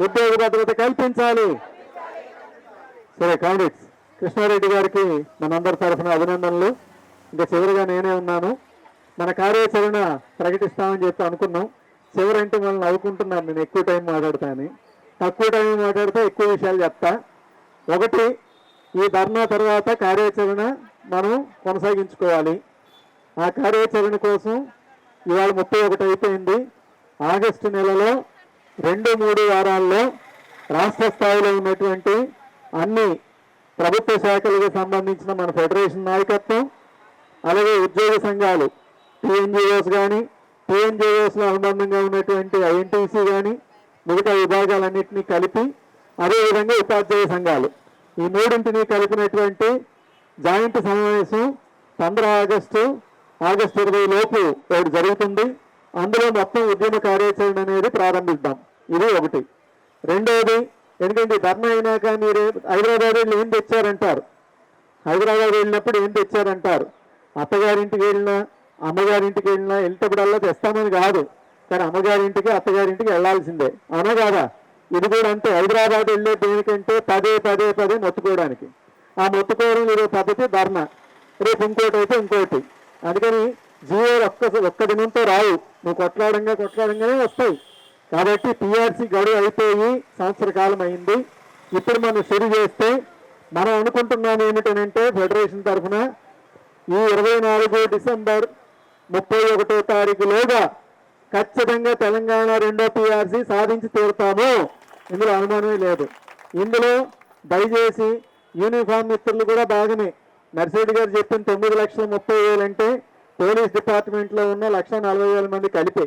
ఉద్యోగ భద్రత కల్పించాలి. సరే కామ్రేడ్స్, కృష్ణారెడ్డి గారికి మనందరి తరఫున అభినందనలు. ఇంకా చివరిగా నేనే ఉన్నాను. మన కార్యాచరణ ప్రకటిస్తామని చెప్పి అనుకున్నాం. చివరంటే మనం నవ్వుకుంటున్నాను, నేను ఎక్కువ టైం మాట్లాడతాను. తక్కువ టైం మాట్లాడితే ఎక్కువ విషయాలు చెప్తా. ఒకటి, ఈ ధర్నా తర్వాత కార్యాచరణ మనం కొనసాగించుకోవాలి. ఆ కార్యాచరణ కోసం ఇవాళ 31 అయిపోయింది. ఆగస్టు నెలలో 2-3 వారాల్లో రాష్ట్ర స్థాయిలో ఉన్నటువంటి అన్ని ప్రభుత్వ శాఖలకు సంబంధించిన మన ఫెడరేషన్ నాయకత్వం, అలాగే ఉద్యోగ సంఘాలు టీఎన్జిఓస్ కానీ, టీఎన్జిఓస్లో అనుబంధంగా ఉన్నటువంటి ఐఎన్టీసీ కానీ, మిగతా విభాగాలన్నింటినీ కలిపి, అదేవిధంగా ఉపాధ్యాయ సంఘాలు, ఈ మూడింటిని కలిపినటువంటి జాయింట్ సమావేశం 15 ఆగస్టు 20 లోపు ఒకటి జరుగుతుంది. అందులో మొత్తం ఉద్యమ కార్యాచరణ అనేది ప్రారంభిద్దాం. ఇది ఒకటి. రెండవది, ఎందుకంటే ధర్నా అయినాక మీరు హైదరాబాద్ వెళ్ళి ఏం తెచ్చారంటారు, హైదరాబాద్ వెళ్ళినప్పుడు ఏం తెచ్చారంటారు. అత్తగారింటికి వెళ్ళినా అమ్మగారింటికి వెళ్ళినా వెళ్తేప్పుడల్లా తెస్తామని కాదు, కానీ అమ్మగారింటికి అత్తగారింటికి వెళ్లాల్సిందే, అవునా కాదా? ఇది కూడా అంతే. హైదరాబాద్ వెళ్ళే దేనికంటే పదే మొత్తుకోవడానికి. ఆ మొత్తుకోవడం ఈరోజు పద్ధతి ధర్నా, రేపు ఇంకోటి అయితే ఇంకోటి. అందుకని జీవోలు ఒక్క దినంతో రావు, నువ్వు కొట్లాడంగానే వస్తాయి. కాబట్టి పిఆర్సీ గడువు అయిపోయి సంవత్సర కాలం అయింది. ఇప్పుడు మనం షురు చేస్తే మనం అనుకుంటున్నాం ఏమిటనంటే, ఫెడరేషన్ తరఫున ఈ 24 డిసెంబర్ 31వ తారీఖులోగా ఖచ్చితంగా తెలంగాణ 2వ పిఆర్సీ సాధించి తీరుతాము. ఇందులో అనుమానమే లేదు. ఇందులో దయచేసి యూనిఫామ్ మిత్రులు కూడా భాగమే. నర్సిరెడ్డి గారు చెప్పిన 9,30,000 అంటే పోలీస్ డిపార్ట్మెంట్లో ఉన్న 1,40,000 మంది కలిపే.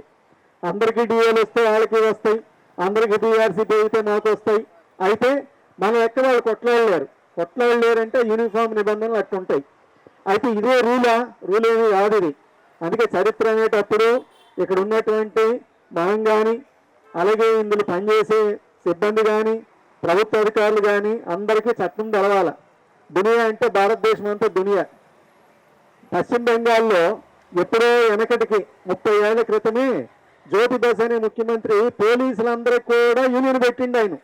అందరికీ డిఏలు వస్తే వాళ్ళకి వస్తాయి, అందరికీ పిఆర్సీ పెరిగితే మాకు వస్తాయి. అయితే మనం ఎక్కడ వాళ్ళు కొట్లాడలేరు అంటే యూనిఫామ్ నిబంధనలు అట్టుంటాయి. అయితే ఇదే రూల్ ఏమి కాదు ఇది. అందుకే చరిత్ర అనేటప్పుడు ఇక్కడ ఉన్నటువంటి మనం కానీ, అలాగే ఇందులో పనిచేసే సిబ్బంది కానీ, ప్రభుత్వ అధికారులు కానీ అందరికీ చట్టం తెలవాల. దునియా అంటే భారతదేశం అంతా దునియా. పశ్చిమ బెంగాల్లో ఎప్పుడో వెనకటికి 30 ఏళ్ల క్రితమే జ్యోతి బస్ అనే ముఖ్యమంత్రి పోలీసులందరికీ కూడా యూనియన్ పెట్టిండు.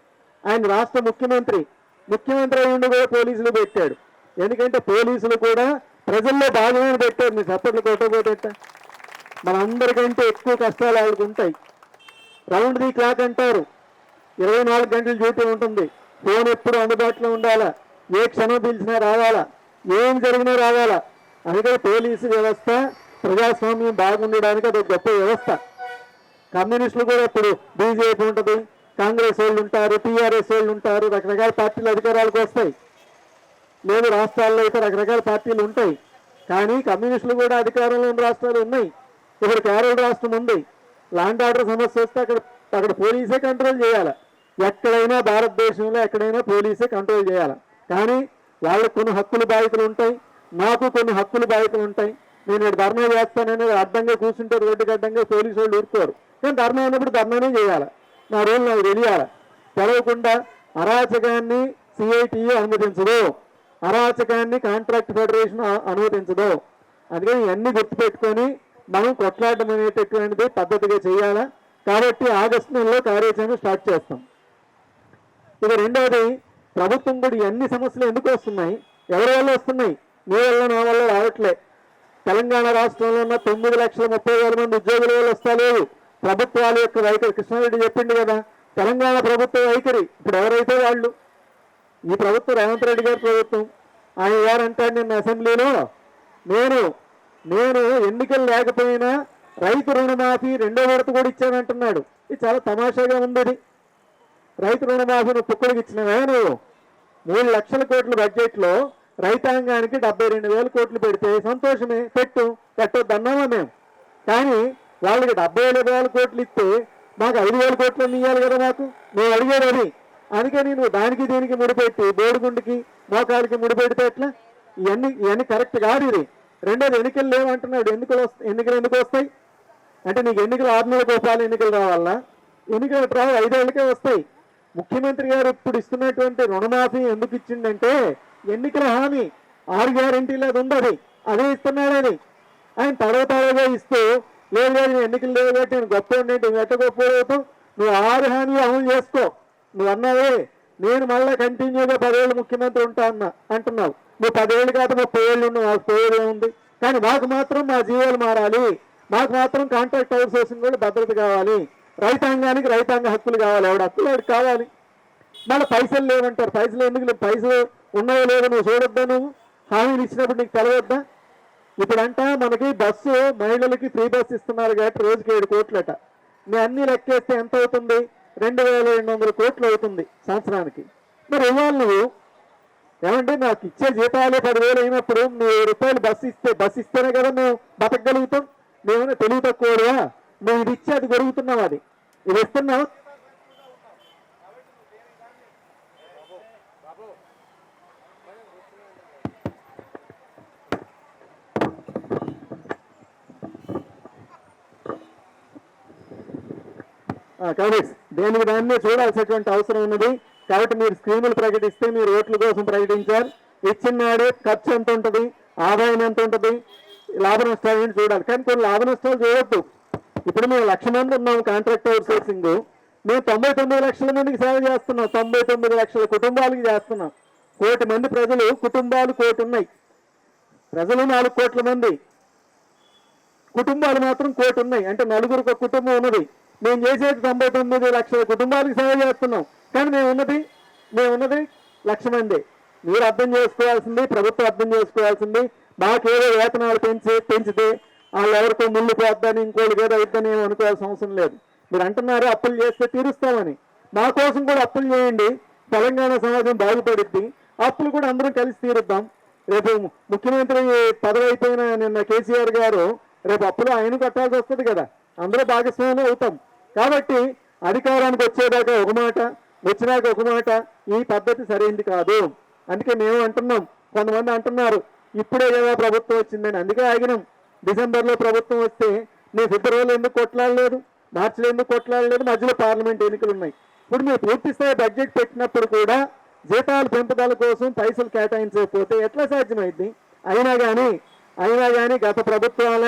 ఆయన రాష్ట్ర ముఖ్యమంత్రి అయి ఉండి కూడా పోలీసులు పెట్టాడు. ఎందుకంటే పోలీసులు కూడా ప్రజల్లో భాగమైన పెట్టారు. మీ చప్పట్లు కొట్టబోతేట మనందరికంటే ఎక్కువ కష్టాలు వాళ్ళకు ఉంటాయి. రౌండ్ ది క్లాక్ అంటారు, 24 గంటలు డ్యూటీ ఉంటుంది. ఫోన్ ఎప్పుడు అందుబాటులో ఉండాలా, ఏ క్షణం పిలిచినా రావాలా, ఏం జరిగినా రావాలా. అందుకే పోలీసు వ్యవస్థ ప్రజాస్వామ్యం బాగుండడానికి అది గొప్ప వ్యవస్థ. కమ్యూనిస్టులు కూడా ఇప్పుడు బీజేపీ ఉంటుంది, కాంగ్రెస్ వాళ్ళు ఉంటారు, టీఆర్ఎస్ వాళ్ళు ఉంటారు, రకరకాల పార్టీలు అధికారాలకు వస్తాయి. లేదు రాష్ట్రాల్లో అయితే రకరకాల పార్టీలు ఉంటాయి. కానీ కమ్యూనిస్టులు కూడా అధికారంలో ఉన్న రాష్ట్రాలు ఉన్నాయి. ఇప్పుడు కేరళ రాష్ట్రం ఉంది. ల్యాండ్ ఆర్డర్ సమస్య వస్తే అక్కడ పోలీసే కంట్రోల్ చేయాలి. ఎక్కడైనా భారతదేశంలో ఎక్కడైనా పోలీసే కంట్రోల్ చేయాలి. కానీ వాళ్ళకు కొన్ని హక్కులు బాధ్యతలు ఉంటాయి, నాకు కొన్ని హక్కులు బాధ్యతలు ఉంటాయి. నేను ఇక్కడ ధర్నా చేస్తానని అడ్డంగా కూర్చుంటే రోడ్డుకి అడ్డంగా పోలీసు వాళ్ళు ఊరుకోరు. నేను ధర్నా ఉన్నప్పుడు ధర్నానే చేయాలి. నా రోజు నాకు తెలియాలి. తెలవకుండా అరాచకాన్ని సిఐటియు అనుమతించదు, అరాచకాన్ని కాంట్రాక్ట్ ఫెడరేషన్ అనుమతించదు. అందుకని ఇవన్నీ గుర్తుపెట్టుకొని మనం కొట్లాడడం అనేటటువంటిది పద్ధతిగా చేయాలా. కాబట్టి ఆగస్టు నెలలో కార్యాచరణ స్టార్ట్ చేస్తాం. ఇక రెండవది, ప్రభుత్వం కూడా ఇవన్నీ సమస్యలు ఎందుకు వస్తున్నాయి, ఎవరి వల్ల వస్తున్నాయి? మీ వల్ల నా వల్ల రావట్లే. తెలంగాణ రాష్ట్రంలో ఉన్న 9,30,000 మంది ఉద్యోగుల వల్ల వస్తలేదు. ప్రభుత్వాల యొక్క వైఖరి, కృష్ణారెడ్డి చెప్పిండు కదా, తెలంగాణ ప్రభుత్వ వైఖరి. ఇప్పుడు ఎవరైతే వాళ్ళు, ఈ ప్రభుత్వం రేవంత్ రెడ్డి గారి ప్రభుత్వం, ఆయన గారు అంటాడు నిన్న అసెంబ్లీలో, నేను ఎన్నికలు లేకపోయినా రైతు రుణమాఫీ 2వ విడత కూడా ఇచ్చానంటున్నాడు. ఇది చాలా తమాషాగా ఉంది. రైతు రుణమాఫీ నువ్వు కుక్కడికి ఇచ్చినవే. నువ్వు 3 లక్షల కోట్ల బడ్జెట్లో రైతాంగానికి 72,000 కోట్లు పెడితే సంతోషమే, పెట్టొద్దన్నామా మేము. కానీ వాళ్ళకి 70,000 కోట్లు ఇస్తే మాకు 5,000 కోట్లు ఇవ్వాలి కదా మాకు, మేము అడిగేది అది. అందుకని నువ్వు దానికి దీనికి ముడిపెట్టి బోడిగుండికి మోకాలకి ముడిపెడితే ఎట్లా? ఇవన్నీ కరెక్ట్ కాదు. ఇది రెండోది, ఎన్నికలు లేవంటున్నాడు. ఎన్నికలు ఎందుకు వస్తాయి అంటే, నీకు ఎన్నికలు 6 నెలలకు ఒకసారి ఎన్నికలు రావాలా? ఎన్నికలు 5 ఏళ్ళకే వస్తాయి. ముఖ్యమంత్రి గారు ఇప్పుడు ఇస్తున్నటువంటి రుణమాఫీ ఎందుకు ఇచ్చిండంటే ఎన్నికల హామీ, 6 గ్యారెంటీలు అది ఉండదు, అదే ఇస్తున్నాడని. ఆయన తడవగా ఇస్తూ లేదు ఎన్నికలు లేవు కాబట్టి నేను గొప్ప ఉండేది, నువ్వు ఎట్ట గొప్ప అవుతావు, నువ్వు 6 హామీ అమలు చేసుకో, నువ్వు అన్నావే నేను మళ్ళీ కంటిన్యూగా 10 ఏళ్ళు ముఖ్యమంత్రి ఉంటా అంటున్నావు. నువ్వు 10 ఏళ్ళు కాదు 30 ఏళ్ళు ఉన్నావు, మాకు పోయేది ఉంది. కానీ మాకు మాత్రం మా జీవాలు మారాలి, మాకు మాత్రం కాంట్రాక్ట్ అవుట్ సోర్సింగ్ కూడా భద్రత కావాలి, రైతాంగానికి రైతాంగ హక్కులు కావాలి. ఎవడు హక్కులు వాడికి కావాలి. మళ్ళీ పైసలు లేవంటారు. పైసలు ఎందుకు? పైసలు ఉన్నాయో లేదో నువ్వు చూడొద్దా? నువ్వు హామీలు ఇచ్చినప్పుడు నీకు తెలవద్దా? ఇప్పుడంట మనకి బస్సు మహిళలకి ఫ్రీ బస్సు ఇస్తున్నారు కాబట్టి రోజుకి 7 కోట్లట. మీ అన్ని లెక్కేస్తే ఎంత అవుతుంది? 2200 కోట్లు అవుతుంది సంవత్సరానికి. మరి ఇవాళ నువ్వు ఏమంటే నాకు ఇచ్చే జీతాలే 10,000 అయినప్పుడు నువ్వు 1000 రూపాయలు బస్సు ఇస్తేనే కదా మేము బతకగలుగుతాం. మేమైనా తెలివి తక్కువగా నువ్వు ఇది ఇచ్చి అది గొరుగుతున్నావు, అది ఇది ఇస్తున్నావు. కాబట్టి దేనికి దాన్నే చూడాల్సినటువంటి అవసరం ఉన్నది. కాబట్టి మీరు స్కీములు ప్రకటిస్తే మీరు ఓట్ల కోసం ప్రకటించారు. ఇచ్చిన నాడే ఖర్చు ఎంత ఉంటుంది, ఆదాయం ఎంత ఉంటుంది, లాభ నష్టాలు ఏంటి చూడాలి. కానీ కొన్ని లాభ నష్టాలు చేయొద్దు. ఇప్పుడు మేము 1,00,000 మంది ఉన్నాం కాంట్రాక్ట్ అవుట్ సోర్సింగ్. మేము 99 లక్షల మందికి సేవ చేస్తున్నాం. 99 లక్షల కుటుంబాలకి చేస్తున్నాం. 1 కోటి మంది ప్రజలు, కుటుంబాలు 1 కోటి ఉన్నాయి. ప్రజలు 4 కోట్ల మంది, కుటుంబాలు మాత్రం 1 కోటి ఉన్నాయి. అంటే నలుగురికి ఒక కుటుంబం ఉన్నది. మేము చేసేది 99 లక్షల కుటుంబాలకు సేవ చేస్తున్నాం. కానీ మేము ఉన్నది 1,00,000 మంది. మీరు అర్థం చేసుకోవాల్సింది, ప్రభుత్వం అర్థం చేసుకోవాల్సింది, మాకేదో వేతనాలు పెంచితే వాళ్ళు ఎవరికో ముళ్ళు పోద్దని ఇంకోళ్ళకి ఏదో అయిద్దని ఏమో అనుకోవాల్సిన అవసరం లేదు. మీరు అంటున్నారు అప్పులు చేస్తే తీరుస్తామని. మా కోసం కూడా అప్పులు చేయండి, తెలంగాణ సమాజం బాగుపడుద్ది. అప్పులు కూడా అందరం కలిసి తీరుద్దాం. రేపు ముఖ్యమంత్రి పదవి అయిపోయిన నిన్న కేసీఆర్ గారు రేపు అప్పులు ఆయన కట్టాల్సి వస్తుంది కదా, అందరూ భాగస్వామ్యం అవుతాం. కాబట్టి అధికారానికి వచ్చేదాకా ఒక మాట, వచ్చినాక ఒక మాట, ఈ పద్ధతి సరైనది కాదు. అందుకే మేము అంటున్నాం. కొంతమంది అంటున్నారు ఇప్పుడే కదా ప్రభుత్వం వచ్చిందని, అందుకే ఆగినాం. డిసెంబర్లో ప్రభుత్వం వస్తే మేము ఫిబ్రవరిలో ఎందుకు కొట్లాడలేదు, మార్చిలో ఎందుకు కొట్లాడలేదు, మధ్యలో పార్లమెంట్ ఎన్నికలు ఉన్నాయి. ఇప్పుడు మీరు పూర్తి స్థాయి బడ్జెట్ పెట్టినప్పుడు కూడా జీతాల పెంపుదల కోసం పైసలు కేటాయించకపోతే ఎట్లా సాధ్యమైంది? అయినా కానీ గత ప్రభుత్వాల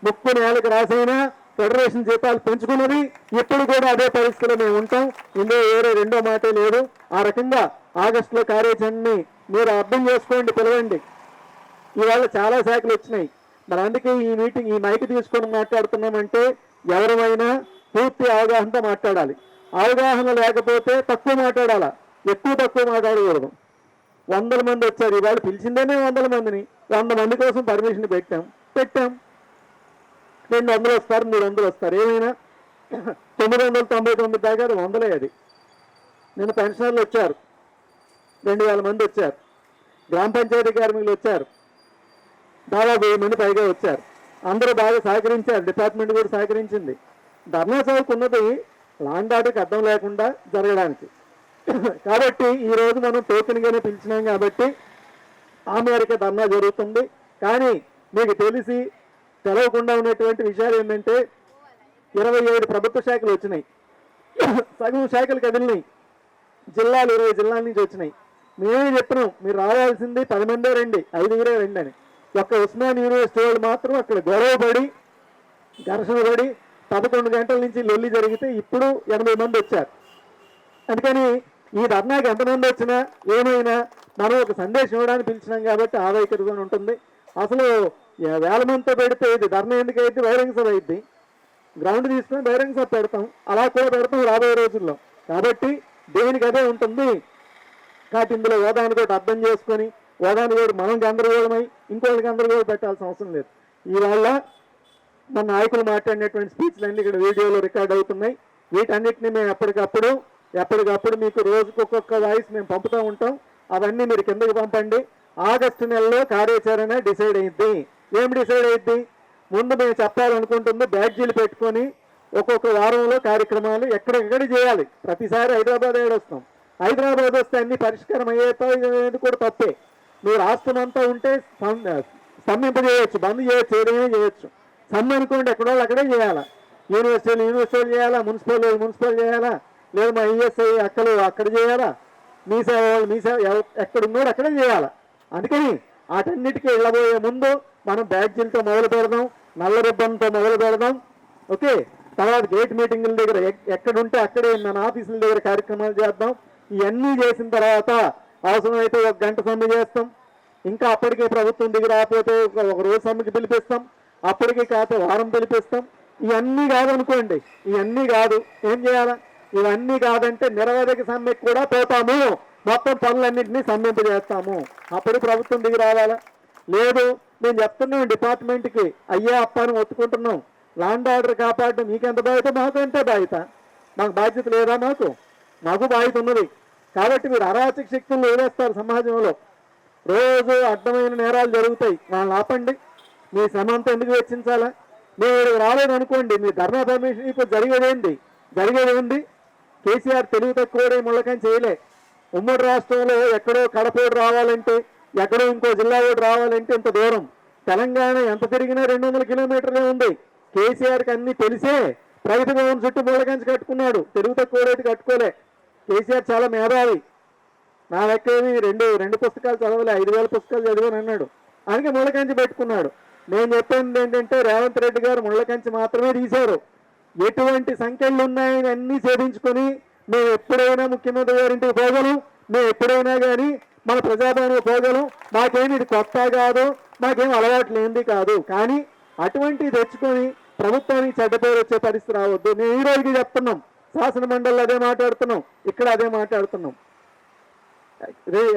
ముక్కు నేలకు రాసైనా ఫెడరేషన్ జీతాలు పెంచుకున్నది. ఇప్పుడు కూడా అదే పరిస్థితిలో మేము ఉంటాం. ఇందులో వేరే రెండో మాటే లేదు. ఆ రకంగా ఆగస్టులో కార్యాచరణని మీరు అర్థం చేసుకోండి, పిలవండి. ఇవాళ చాలా శాఖలు వచ్చినాయి. మరి అందుకే ఈ మీటింగ్, ఈ మైక్ తీసుకొని మాట్లాడుతున్నామంటే ఎవరైనా పూర్తి అవగాహనతో మాట్లాడాలి. అవగాహన లేకపోతే తక్కువ మాట్లాడాలా, తక్కువ మాట్లాడకూడదు. 100 మంది వచ్చారు. ఇవాళ పిలిచిందేనే 100 మందిని. 100 మంది కోసం పర్మిషన్ పెట్టాం. 200 వస్తారు, 300 వస్తారు. ఏమైనా 999 దాకా 100 అది. నిన్న పెన్షనర్లు వచ్చారు, 2000 మంది వచ్చారు. గ్రామ పంచాయతీ కార్మికులు వచ్చారు, దాదాపు 1000 మంది పైగా వచ్చారు. అందరూ బాగా సహకరించారు, డిపార్ట్మెంట్ కూడా సహకరించింది. ధర్నా సభకు ఉన్నది లాండ్ ఆర్డర్కి అర్థం లేకుండా జరగడానికి. కాబట్టి ఈరోజు మనం టోకెన్గానే పిలిచినాం కాబట్టి ఆ మేరకు ధర్నా జరుగుతుంది. కానీ మీకు తెలవకుండా ఉన్నటువంటి విషయాలు ఏంటంటే 27 ప్రభుత్వ శాఖలు వచ్చినాయి, సగం శాఖలు కదిలినాయి. జిల్లాలు 20 జిల్లాల నుంచి వచ్చినాయి. మేమే చెప్పినాం మీరు రావాల్సింది 10 మందే రండి, 5 రండి అని. ఒక్క ఉస్మాన్ యూనివర్సిటీ వాళ్ళు మాత్రం అక్కడ గొడవపడి ఘర్షణ పడి 11 గంటల నుంచి లొల్లి జరిగితే ఇప్పుడు 80 మంది వచ్చారు. అందుకని ఈ ధర్నాకి ఎంతమంది వచ్చినా ఏమైనా మనం ఒక సందేశం ఇవ్వడానికి పిలిచినాం కాబట్టి ఆవైఖరిగా ఉంటుంది. అసలు 1000 మందితో పెడితే ఇది ధర్నా ఎందుకు అయితే బహిరంగ సభ అయింది. గ్రౌండ్ తీసుకొని బహిరంగ సభ పెడతాం, అలా కూడా పెడతాం రాబోయే రోజుల్లో. కాబట్టి దేనికి అదే ఉంటుంది. కాబట్టి ఇందులో హోదాను కూడా అర్థం చేసుకొని హోదాను కూడా మనం గందరగోళమై ఇంకోళ్ళకి గందరగోళం పెట్టాల్సిన అవసరం లేదు. ఈవేళ మన నాయకులు మాట్లాడినటువంటి స్పీచ్లు అన్నీ ఇక్కడ వీడియోలో రికార్డ్ అవుతున్నాయి. వీటన్నిటిని మేము ఎప్పటికప్పుడు మీకు రోజుకు ఒక్కొక్క వాయిస్ మేము పంపుతూ ఉంటాం. అవన్నీ మీరు కిందకి పంపండి. ఆగస్టు నెలలో కార్యాచరణ డిసైడ్ అయ్యింది. ఏం డిసైడ్ అయ్యింది? ముందు మేము చెప్పాలనుకుంటుంది బ్యాడ్జీలు పెట్టుకొని ఒక్కొక్క వారంలో కార్యక్రమాలు ఎక్కడెక్కడ చేయాలి. ప్రతిసారి హైదరాబాద్ వస్తాం. హైదరాబాద్ వస్తే అన్ని పరిష్కారం అయ్యేది కూడా తప్పే. మీరు రాష్ట్రమంతా ఉంటే స్తంభింపజేయచ్చు, బంద్ చేయొచ్చు, ఏదైనా చేయొచ్చు. సమ్మె అనుకోండి ఎక్కడో అక్కడే చేయాలా. యూనివర్సిటీలు చేయాలా, మున్సిపల్ చేయాలా, లేదు మా ఈఎస్ఐ అక్కలు అక్కడ చేయాలా, మీ సేవ ఎక్కడున్నాడు అక్కడే చేయాలా. అందుకని వాటన్నిటికీ వెళ్ళబోయే ముందు మనం బ్యాడ్జీలతో మొదలు పెడదాం, నల్ల రిబ్బన్తో మొదలు పెడదాం. ఓకే, తర్వాత గేట్ మీటింగుల దగ్గర ఎక్కడుంటే అక్కడే మన ఆఫీసుల దగ్గర కార్యక్రమాలు చేద్దాం. ఇవన్నీ చేసిన తర్వాత అవసరమైతే 1 గంట సమ్మె చేస్తాం. ఇంకా అప్పటికే ప్రభుత్వం దిగి రాకపోతే ఒక రోజు సమ్మెకి పిలిపిస్తాం. అప్పటికి కాకపోతే వారం పిలిపిస్తాం. ఇవన్నీ కాదనుకోండి, ఇవన్నీ కాదు, ఏం చేయాలా? ఇవన్నీ కాదంటే నిరవధిక సమ్మెకి కూడా పోతాము. మొత్తం పనులన్నింటినీ సమ్మింపజేస్తాము. అప్పుడు ప్రభుత్వం దిగి రావాలా? లేదు, నేను చెప్తున్నాం డిపార్ట్మెంట్కి, అయ్యా అప్ప అని ఒత్తుకుంటున్నాం. ల్యాండ్ ఆర్డర్ కాపాడడం మీకెంత బాధ్యత, మాకు ఎంత బాధ్యత? మాకు బాధ్యత లేదా? మాకు బాధ్యత ఉన్నది. కాబట్టి మీరు అరాచక శక్తులను వదిలేస్తారు సమాజంలో. రోజు అడ్డమైన నేరాలు జరుగుతాయి, వాళ్ళని ఆపండి. మీ శ్రమ అంతా ఎందుకు వెచ్చించాలా? మేము ఇక్కడికి రాలేదనుకోండి, మీ ధర్నా పర్మిషన్ ఇప్పుడు జరిగేదేంది? కేసీఆర్ తెలివి తక్కువ ముళ్ళకని చేయలే. ఉమ్మడి రాష్ట్రంలో ఎక్కడో కడపోడు రావాలంటే, ఎక్కడో ఇంకో జిల్లా ఓటు రావాలంటే ఇంత దూరం. తెలంగాణ ఎంత తిరిగినా 200 కిలోమీటర్లే ఉంది. కేసీఆర్కి అన్ని తెలిసే ప్రగతి భవన్ చుట్టూ ముళ్ళకంచి కట్టుకున్నాడు. తెలుగు తక్కువ కట్టుకోలే. కేసీఆర్ చాలా మేధావి. నా లెక్కని రెండు పుస్తకాలు చదవలే, 5,000 పుస్తకాలు చదివాను అన్నాడు. అందుకే ముళ్ళకంచి పెట్టుకున్నాడు. నేను చెప్పేది ఏంటంటే రేవంత్ రెడ్డి గారు ముళ్ళకంచి మాత్రమే తీశారు. ఎటువంటి సంఖ్యలు ఉన్నాయని అన్నీ ఛేదించుకొని మేము ఎప్పుడైనా ముఖ్యమంత్రి గారింటికి పోగలం, మేము ఎప్పుడైనా కానీ మన ప్రజాభవనం పోగలం. మాకేమి ఇది కొత్త కాదు, మాకేం అలవాటు లేనిది కాదు. కానీ అటువంటివి తెచ్చుకొని ప్రభుత్వానికి చెడ్డ పేరు వచ్చే పరిస్థితి రావద్దు. మేము ఈ రోజుకి చెప్తున్నాం, శాసన మండలిలో అదే మాట్లాడుతున్నాం, ఇక్కడ అదే మాట్లాడుతున్నాం.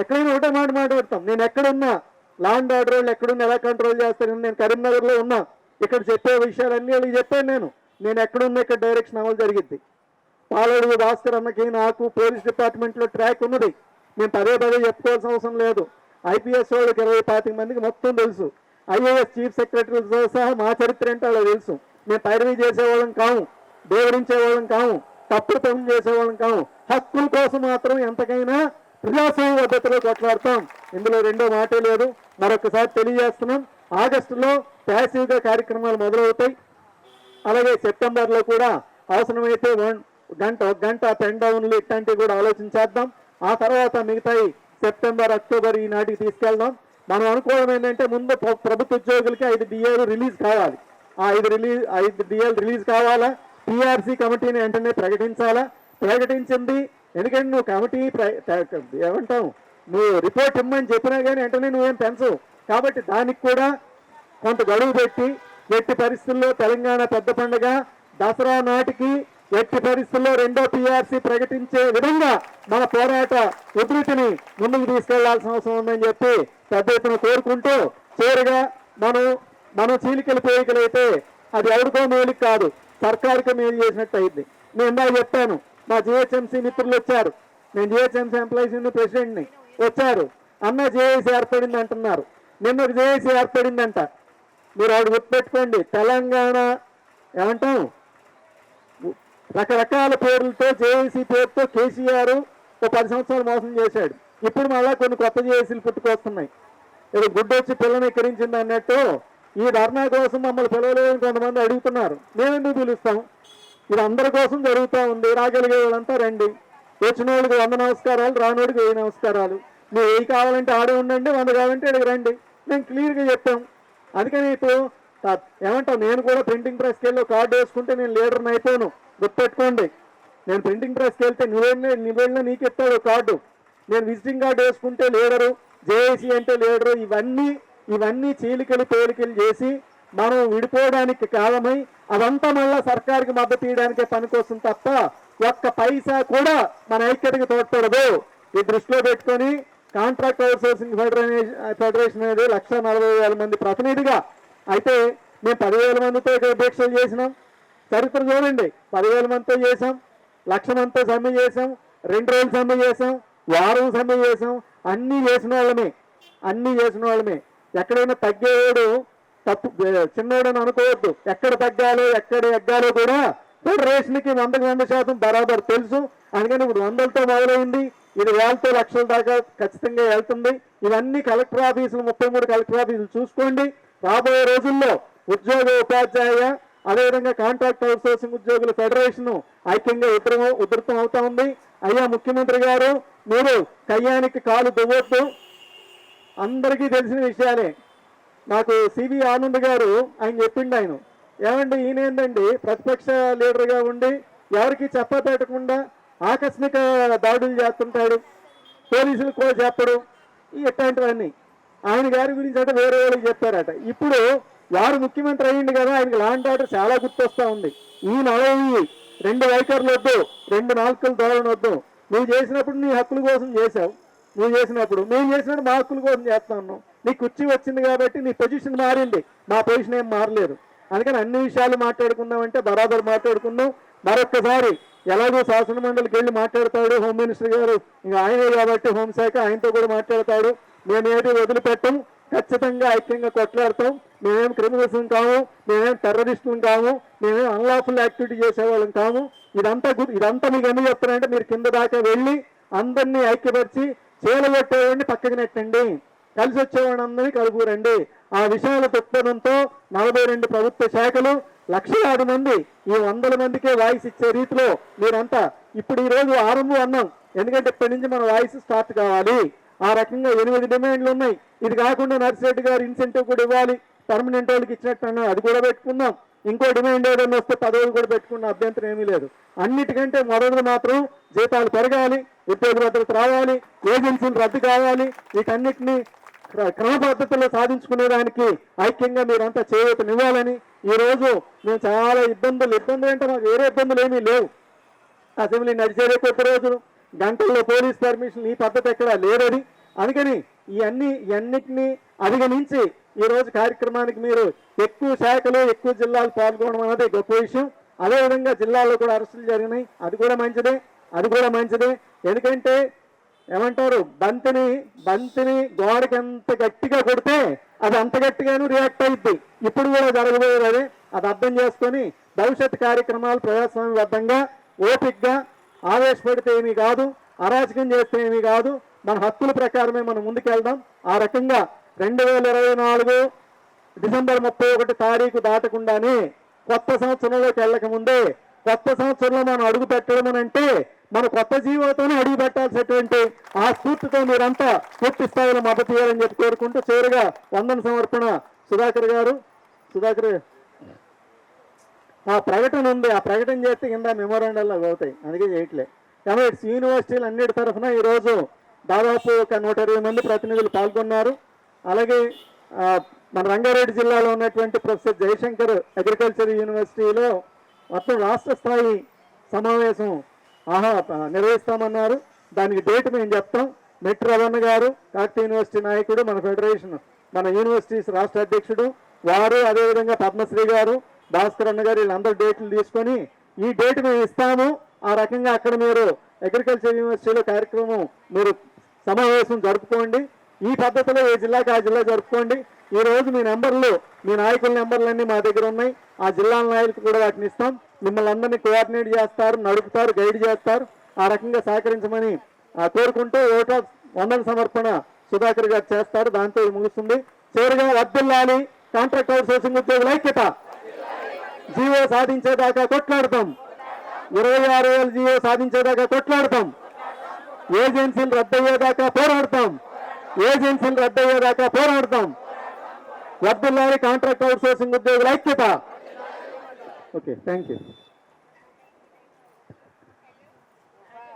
ఎక్కడైనా ఒకటే మాట్లాడతాం. నేను ఎక్కడున్నా ల్యాండ్ ఆర్డర్ వాళ్ళు ఎక్కడున్నా ఎలా కంట్రోల్ చేస్తాను? నేను కరీంనగర్లో ఉన్నా, ఇక్కడ చెప్పే విషయాలన్నీ వాళ్ళకి చెప్పాను. నేను ఎక్కడున్నా ఇక్కడ డైరెక్షన్ అమలు జరిగింది. పాలడుగు భాస్కర్ అన్నకి నాకు పోలీస్ డిపార్ట్మెంట్లో ట్రాక్ ఉన్నది. నేను పదే చెప్పుకోవాల్సిన అవసరం లేదు. ఐపీఎస్ వాళ్ళకి 20-25 మందికి మొత్తం తెలుసు. ఐఏఎస్ చీఫ్ సెక్రటరీతో సహా మా చరిత్ర ఏంటో వాళ్ళకి తెలుసు. మేము పైరవీ చేసేవాళ్ళం కాము, దేవుడించేవాళ్ళం కాము, తప్పుడు పనులు చేసేవాళ్ళం కాము. హక్కుల కోసం మాత్రం ఎంతకైనా ప్రజాస్వామ్య పద్ధతిలో కొట్లాడతాం. ఇందులో రెండో మాటే లేదు. మరొకసారి తెలియజేస్తున్నాం, ఆగస్టులో ప్యాసివ్గా కార్యక్రమాలు మొదలవుతాయి. అలాగే సెప్టెంబర్లో కూడా అవసరమైతే 1 గంట పెన్ డౌన్లు ఇట్లాంటివి కూడా ఆలోచించేద్దాం. ఆ తర్వాత మిగతాయి సెప్టెంబర్, అక్టోబర్ ఈ నాటికి తీసుకెళ్దాం. మనం అనుకోవడం ఏంటంటే ముందు ప్రభుత్వ ఉద్యోగులకి 5 డిఏలు రిలీజ్ కావాలి. ఆ 5 డిఏలు రిలీజ్ కావాలా? టీఆర్సీ కమిటీని వెంటనే ప్రకటించింది. ఎందుకంటే నువ్వు కమిటీ ఏమంటావు, నువ్వు రిపోర్ట్ ఇమ్మని చెప్పినా కానీ వెంటనే నువ్వేం పెంచవు. కాబట్టి దానికి కూడా కొంత గడువు పెట్టి ఎట్టి పరిస్థితుల్లో తెలంగాణ పెద్ద పండుగ దసరా నాటికి ఎట్టి పరిస్థితుల్లో 2వ టీఆర్సీ ప్రకటించే విధంగా మన పోరాట ఉధృతిని ముందుకు తీసుకెళ్లాల్సిన అవసరం ఉందని చెప్పి పెద్ద ఎత్తున కోరుకుంటూ, చివరిగా మనం చీలికలైతే అది ఎవరికో మేలుకి కాదు, సర్కారుకి మేలు చేసినట్టు అయింది. నేను ఇందాక చెప్పాను, మా జిహెచ్ఎంసీ మిత్రులు వచ్చారు. నేను జిహెచ్ఎంసీ ఎంప్లాయీస్ ప్రెసిడెంట్ని. వచ్చారు, అన్న జేఏసీ ఏర్పడింది అంటున్నారు. నిన్న ఒక జేఏసీ ఏర్పడిందంట. మీరు ఆవిడ గుర్తుపెట్టుకోండి. తెలంగాణ ఏమంటాం, రకరకాల పేర్లతో జేఏసీ పేరుతో కేసీఆర్ 10 సంవత్సరాలు మోసం చేశాడు. ఇప్పుడు మళ్ళా కొన్ని కొత్త జేఏసీలు పుట్టుకొస్తున్నాయి. ఇది గుడ్డొచ్చి పిల్లని ఎక్కిరించింది అన్నట్టు ఈ ధర్నా కోసం మమ్మల్ని పిలవలేదని కొంతమంది అడుగుతున్నారు. మేమెందుకు పిలుస్తాం? ఇది అందరి కోసం జరుగుతూ ఉంది. రాగలిగే వాళ్ళంతా రండి. వచ్చిన వాళ్ళకి 100 నమస్కారాలు, రానోడికి 1000 నమస్కారాలు. మీరు 1000 కావాలంటే ఆడే ఉండండి, 100 కావాలంటే ఇక్కడికి రండి. మేము క్లియర్గా చెప్పాం. అందుకని ఇప్పుడు ఏమంటావు, నేను కూడా ప్రింటింగ్ ప్రెస్కి వెళ్ళి కార్డు వేసుకుంటే నేను లీడర్ని అయిపోను. గుర్తుపెట్టుకోండి, నేను ప్రింటింగ్ ప్రెస్కి వెళ్తే నువ్వెళ్ళినా నీకు ఇస్తాడు కార్డు. నేను విజిటింగ్ కార్డు వేసుకుంటే లీడరు, జేఏసీ అంటే లీడరు. ఇవన్నీ చీలికలు పేలికలు చేసి మనం విడిపోవడానికి కారణమై అదంతా మళ్ళా సర్కారుకి మద్దతు ఇవ్వడానికే పనికొస్తుంది తప్ప ఒక్క పైసా కూడా మన ఐక్యతకి తోడ్పడదు. ఈ దృష్టిలో పెట్టుకొని కాంట్రాక్ట్ అవుట్సోర్సింగ్ ఫెడరేషన్ అనేది 1,40,000 మంది ప్రతినిధిగా అయితే మేము 10,000 మందితో ఇక్కడ దీక్షలు చేసినాం. చరిత్ర చూడండి, 10,000 మందితో చేసాం, 1,00,000 మందితో సమ్మె చేసాం, 2 రోజులు సమ్మె చేసాం, వారం సమ్మె చేసాం. అన్నీ చేసిన వాళ్ళమే. ఎక్కడైనా తగ్గేవాడు తప్పు చిన్నోడని అనుకోవద్దు. ఎక్కడ తగ్గాలో ఎక్కడ ఎగ్గాలో కూడా ఫెడరేషన్కి 100% బరాబర్ తెలుసు. అందుకని ఇప్పుడు 100లతో మొదలైంది, ఇది 1000తో 1,00,000 దాకా ఖచ్చితంగా వెళ్తుంది. ఇవన్నీ కలెక్టర్ ఆఫీసులు 33 కలెక్టర్ ఆఫీసులు చూసుకోండి. రాబోయే రోజుల్లో ఉద్యోగ ఉపాధ్యాయ అదేవిధంగా కాంట్రాక్ట్ అవుట్సోర్సింగ్ ఉద్యోగుల ఫెడరేషన్ ఐక్యంగా ఉధృతం అవుతా ఉంది. అయ్యా ముఖ్యమంత్రి గారు, మీరు కయ్యానికి కాలు దువ్వొద్దు. అందరికీ తెలిసిన విషయాలే. నాకు సివి ఆనంద్ గారు ఆయన చెప్పిండు, ఆయన ఏమండి ఈయనేందండి ప్రతిపక్ష లీడర్గా ఉండి ఎవరికి చెప్పపెట్టకుండా ఆకస్మిక దాడులు చేస్తుంటాడు, పోలీసులు కూడా చెప్పడు, ఇట్లాంటివన్నీ. ఆయన గారి గురించి అంటే వేరే వాళ్ళకి చెప్పారట. ఇప్పుడు వారు ముఖ్యమంత్రి అయ్యింది కదా, ఆయనకి లాంటి ఆర్డర్ చాలా గుర్తొస్తా ఉంది. ఈ నలభై 2 వైఖరులు వద్దు, 2 నాలుకలు ధోరణి వద్దు. నువ్వు చేసినప్పుడు నీ హక్కుల కోసం చేసావు, నువ్వు చేసినప్పుడు మేము చేసినప్పుడు మా హక్కుల కోసం చేస్తా ఉన్నాం. నీ కుర్చీ వచ్చింది కాబట్టి నీ పొజిషన్ మారింది, మా పొజిషన్ ఏం మారలేదు. అందుకని అన్ని విషయాలు మాట్లాడుకుందామంటే బరాబర్ మాట్లాడుకుందాం. మరొక్కసారి ఎలాగో శాసన మండలికి వెళ్ళి మాట్లాడతాడు హోమ్ మినిస్టర్ గారు, ఇంకా ఆయనే కాబట్టి హోంశాఖ ఆయనతో కూడా మాట్లాడతాడు. మేమేది వదిలిపెట్టం, ఖచ్చితంగా ఐక్యంగా కొట్లాడతాం. మేమేం క్రిమినల్స్ కాము, మేమేం టెర్రరిస్టులు కాము, మేమేం అన్లాఫుల్ యాక్టివిటీ చేసేవాళ్ళం కాము. ఇదంతా మీకు ఎందుకు చెప్తారంటే మీరు కింద దాకా వెళ్ళి అందరినీ ఐక్యపరిచి చీలగొట్టేవాడిని పక్కకి నెట్టండి, కలిసి వచ్చేవాడిని అందరినీ కలుపురండి. ఆ విషయాల దృక్పథంతో 42 ప్రభుత్వ శాఖలు, లక్షలాది మంది, ఈ 100 మందికే వాయిస్ ఇచ్చే రీతిలో మీరంతా ఇప్పుడు ఈ రోజు ఆరంభం అన్నాం. ఎందుకంటే ఇప్పటి నుంచి మన వాయిస్ స్టార్ట్ కావాలి. ఆ రకంగా 8 డిమాండ్లు ఉన్నాయి. ఇది కాకుండా నర్సిరెడ్డి గారు ఇన్సెంటివ్ కూడా ఇవ్వాలి, పర్మనెంట్ వాళ్ళకి ఇచ్చినట్టు అన్నా అది కూడా పెట్టుకుందాం. ఇంకో డిమాండ్ ఏదైనా వస్తే 10 కూడా పెట్టుకున్న అభ్యంతరం ఏమీ లేదు. అన్నిటికంటే మొదటిది మాత్రం జీతాలు పెరగాలి, ఉద్యోగ భద్రత రావాలి, ఏజెన్సీలు రద్దు కావాలి. వీటన్నిటినీ క్రమ పద్ధతిలో సాధించుకునేదానికి ఐక్యంగా మీరంతా చేయూతనివ్వాలని ఈ రోజు మేము చాలా ఇబ్బందులు అంటే మాకు వేరే ఇబ్బందులు ఏమీ లేవు. అసెంబ్లీ నడిచేదే కొద్ది రోజులు, గంటల్లో పోలీస్ పర్మిషన్, ఈ పద్ధతి ఎక్కడా లేదని. అందుకని ఇవన్నిటినీ అధిగమించి ఈ రోజు కార్యక్రమానికి మీరు ఎక్కువ శాఖలు, ఎక్కువ జిల్లాలు పాల్గొనడం అనేది గొప్ప విషయం. అదేవిధంగా జిల్లాల్లో కూడా అరెస్టులు జరిగినాయి, అది కూడా మంచిదే. ఎందుకంటే ఏమంటారు, బంతిని గోడకి ఎంత గట్టిగా కొడితే అది అంత గట్టిగాను రియాక్ట్ అయింది. ఇప్పుడు కూడా జరగబోయేది అదే. అది అర్థం చేసుకొని భవిష్యత్ కార్యక్రమాలు ప్రజాస్వామ్యబద్ధంగా ఓపికగా ఆవేశపడితే ఏమీ కాదు, అరాచకం చేస్తే ఏమీ కాదు, మన హక్కుల ప్రకారమే మనం ముందుకెళ్దాం. ఆ రకంగా 2024 డిసెంబర్ 31 తారీఖు దాటకుండానే కొత్త సంవత్సరంలోకి వెళ్ళక ముందే కొత్త సంవత్సరంలో మనం అడుగు పెట్టడం అంటే మన కొత్త జీవితంతోనే అడుగు పెట్టాల్సినటువంటి ఆ స్ఫూర్తితో మీరంతా పూర్తి స్థాయిలో మద్దతు ఇవ్వాలని చెప్పి కోరుకుంటూ చివరిగా వందన సమర్పణ సుధాకర్ ఆ ప్రకటన ఉంది, ఆ ప్రకటన చేస్తే కింద మెమోరాండాల్లో అవుతాయి, అందుకే చేయట్లే. కాబట్టి యూనివర్సిటీలు అన్నిటి తరఫున ఈరోజు దాదాపు ఒక 120 మంది ప్రతినిధులు పాల్గొన్నారు. అలాగే మన రంగారెడ్డి జిల్లాలో ఉన్నటువంటి ప్రొఫెసర్ జయశంకర్ అగ్రికల్చర్ యూనివర్సిటీలో మొత్తం రాష్ట్ర స్థాయి సమావేశం నిర్వహిస్తామన్నారు. దానికి డేట్ మేము చెప్తాం. మెట్టు రవణ గారు కాకతీయ యూనివర్సిటీ నాయకుడు, మన ఫెడరేషన్, మన యూనివర్సిటీస్ రాష్ట్ర అధ్యక్షుడు వారు, అదేవిధంగా పద్మశ్రీ గారు, భాస్కర్ అన్న గారు, వీళ్ళందరూ డేట్లు తీసుకొని ఈ డేట్ మేము ఇస్తాము. ఆ రకంగా అక్కడ మీరు అగ్రికల్చర్ యూనివర్సిటీలో కార్యక్రమం మీరు సమావేశం జరుపుకోండి. ఈ పద్ధతిలో ఏ జిల్లాకి ఆ జిల్లా జరుపుకోండి. ఈ రోజు మీ నెంబర్లు, మీ నాయకుల నెంబర్లన్నీ మా దగ్గర ఉన్నాయి. ఆ జిల్లాల నాయకులకు కూడా వాటిని ఇస్తాం. మిమ్మల్ని అందరినీ కోఆర్డినేట్ చేస్తారు, నడుపుతారు, గైడ్ చేస్తారు. ఆ రకంగా సహకరించమని కోరుకుంటూ వందన సమర్పణ సుధాకర్ గారు చేస్తారు. దాంతో ముగుస్తుంది. చివరిగా వర్ధిల్లాలి కాంట్రాక్ట్ అవుట్ సోర్సింగ్ ఉద్యోగుల ఐక్యత. జీవో సాధించేదాకా కొట్లాడతాం, 26,000 జీవో సాధించేదాకా కొట్లాడతాం, ఏజెన్సీలు రద్దయ్యేదాకా పోరాడతాం. వర్ధిల్లాలి కాంట్రాక్ట్ అవుట్ సోర్సింగ్ ఉద్యోగుల ఐక్యత. Okay, thank you.